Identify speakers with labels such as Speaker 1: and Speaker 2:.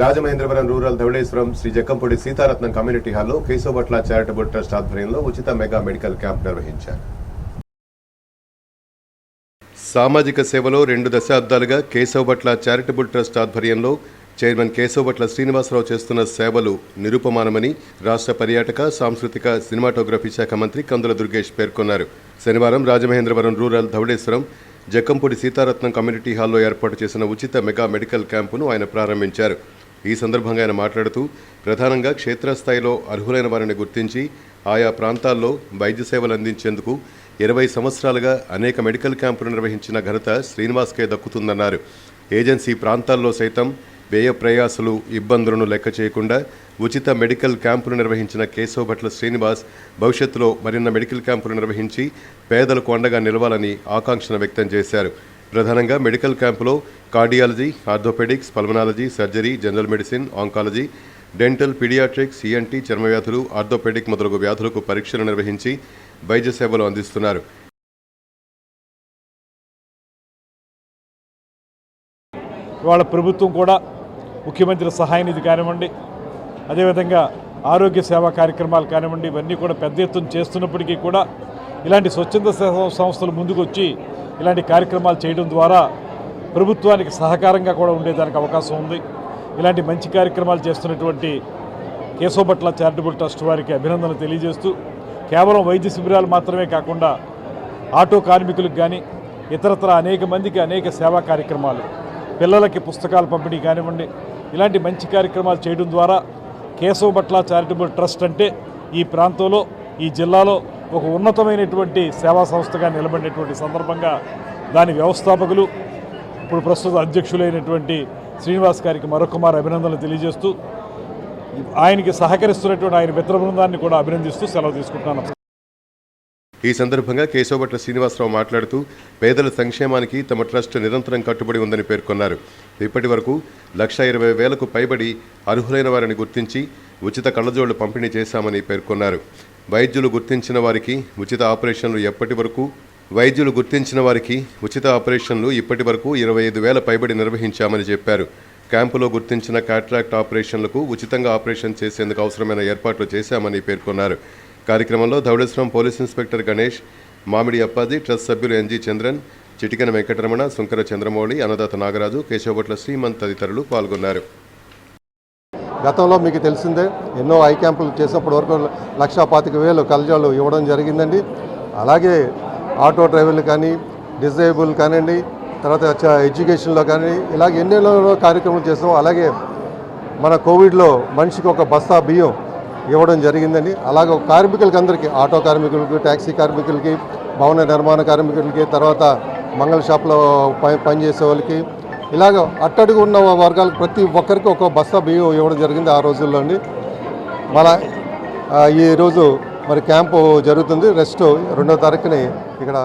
Speaker 1: Rajamahendravaram rural Dhavaleswaram Shri Jakkampudi Seetharatnam community హాల్లో కేశవభట్ల charitable trust ఆధ్వర్యంలో ఉచిత మెగా మెడికల్ క్యాంప్ నిర్వహించారు. సామాజిక సేవలో 2 దశాబ్దాలుగా కేశవభట్ల చారిటబుల్ ట్రస్ట్ ఆధ్వర్యంలో చైర్మన్ కేశవభట్ల శ్రీనివాసరావు చేస్తున్న సేవలు నిరుపమానమని రాష్ట్ర పర్యాటక, సాంస్కృతిక, సినిమాటోగ్రఫీ శాఖ మంత్రి కందుల దుర్గేష్ పేర్కొన్నారు. శనివారం రాజమహేంద్రవరం రూరల్ ధవళేశ్వరం జక్కంపూడి సీతారత్నం కమ్యూనిటీ హాల్లో ఏర్పాటు చేసిన ఉచిత మెగా మెడికల్ క్యాంపును ఆయన ప్రారంభించారు. ఈ సందర్భంగా ఆయన మాట్లాడుతూ ప్రధానంగా క్షేత్రస్థాయిలో అర్హులైన వారిని గుర్తించి ఆయా ప్రాంతాల్లో వైద్య సేవలు అందించేందుకు 20 సంవత్సరాలుగా అనేక మెడికల్ క్యాంపులు నిర్వహించిన ఘనత శ్రీనివాస్కే దక్కుతుందన్నారు. ఏజెన్సీ ప్రాంతాల్లో సైతం వ్యయ ప్రయాసలు, ఇబ్బందులను లెక్క చేయకుండా ఉచిత మెడికల్ క్యాంపులు నిర్వహించిన కేశవభట్ల శ్రీనివాస్ భవిష్యత్తులో మరిన్న మెడికల్ క్యాంపులు నిర్వహించి పేదలకు అండగా నిలవాలని ఆకాంక్షను వ్యక్తం చేశారు. ప్రధానంగా మెడికల్ క్యాంపులో cardiology, orthopaedics, pulmonology, surgery, general medicine, oncology, dental, paediatrics, ENT, చర్మవ్యాధులు, ఆర్థోపెడిక్ మొదలగు వ్యాధులకు పరీక్షలు నిర్వహించి వైద్య సేవలు అందిస్తున్నారు.
Speaker 2: ఇవాళ ప్రభుత్వం కూడా ముఖ్యమంత్రి సహాయ నిధి కానివ్వండి, అదేవిధంగా ఆరోగ్య సేవా కార్యక్రమాలు కానివ్వండి, ఇవన్నీ కూడా పెద్ద ఎత్తున చేస్తున్నప్పటికీ కూడా ఇలాంటి స్వచ్ఛంద సంస్థలు ముందుకు వచ్చి ఇలాంటి కార్యక్రమాలు చేయడం ద్వారా ప్రభుత్వానికి సహకారంగా కూడా ఉండేదానికి అవకాశం ఉంది. ఇలాంటి మంచి కార్యక్రమాలు చేస్తున్నటువంటి కేశవభట్ల చారిటబుల్ ట్రస్ట్ వారికి అభినందనలు తెలియజేస్తూ, కేవలం వైద్య శిబిరాలు మాత్రమే కాకుండా ఆటో కార్మికులకు కానీ ఇతరత్ర అనేక మందికి అనేక సేవా కార్యక్రమాలు, పిల్లలకి పుస్తకాల పంపిణీ కానివ్వండి, ఇలాంటి మంచి కార్యక్రమాలు చేయడం ద్వారా కేశవభట్ల చారిటబుల్ ట్రస్ట్ అంటే ఈ ప్రాంతంలో, ఈ జిల్లాలో ఒక ఉన్నతమైనటువంటి సేవా సంస్థగా నిలబడినటువంటి సందర్భంగా దాని వ్యవస్థాపకులు, ఇప్పుడు ప్రస్తుత అధ్యక్షులైనటువంటి శ్రీనివాస్ గారికి మరొకమారు అభినందనలు తెలియజేస్తూ, ఆయనకి సహకరిస్తున్నటువంటి ఆయన మిత్ర బృందాన్ని కూడా అభినందిస్తూ సెలవు తీసుకుంటున్నాను.
Speaker 1: ఈ సందర్భంగా కేశవభట్ల శ్రీనివాసరావు మాట్లాడుతూ పేదల సంక్షేమానికి తమ ట్రస్ట్ నిరంతరం కట్టుబడి ఉందని పేర్కొన్నారు. ఇప్పటి వరకు 1,20,000కు పైబడి అర్హులైన వారిని గుర్తించి ఉచిత కళ్లజోళ్లు పంపిణీ చేశామని పేర్కొన్నారు. వైద్యులు గుర్తించిన వారికి ఉచిత ఆపరేషన్లు ఇప్పటి వరకు 25,000 పైబడి నిర్వహించామని చెప్పారు. క్యాంపులో గుర్తించిన కాట్రాక్ట్ ఆపరేషన్లకు ఉచితంగా ఆపరేషన్ చేసేందుకు అవసరమైన ఏర్పాట్లు చేశామని పేర్కొన్నారు. కార్యక్రమంలో ధవళేశ్వరం పోలీస్ ఇన్స్పెక్టర్ గణేష్, మామిడి అప్పాజీ, ట్రస్ట్ సభ్యులు ఎన్జీ చంద్రన్, చిటికన వెంకటరమణ, సుంకర చంద్రమౌళి, అన్నదాత నాగరాజు, కేశవభట్ల శ్రీమంత్ తదితరులు పాల్గొన్నారు.
Speaker 3: గతంలో మీకు తెలిసిందే, ఎన్నో ఐ క్యాంపులు చేసినప్పటి వరకు 1,25,000 కళ్లజోళ్ళు ఇవ్వడం జరిగిందండి. అలాగే ఆటో డ్రైవర్లు కానీ, డిజేబుల్ కానివ్వండి, తర్వాత ఎడ్యుకేషన్లో కానీ ఇలాగ ఎన్నెన్నో కార్యక్రమాలు చేసాం. అలాగే మన కోవిడ్లో మనిషికి ఒక బస్తా బియ్యం ఇవ్వడం జరిగిందండి. అలాగే కార్మికులకి అందరికీ, ఆటో కార్మికులకి, ట్యాక్సీ కార్మికులకి, భవన నిర్మాణ కార్మికులకి, తర్వాత మంగళ షాప్లో పనిచేసే వాళ్ళకి, ఇలాగ అట్టడుగు ఉన్న వర్గాలకు ప్రతి ఒక్కరికి ఒక బస్తా బియ్యం ఇవ్వడం జరిగింది ఆ రోజుల్లో అండి. మన ఈరోజు మరి క్యాంపు జరుగుతుంది. రెస్ట్ 2వ తారీఖుని ఇక్కడ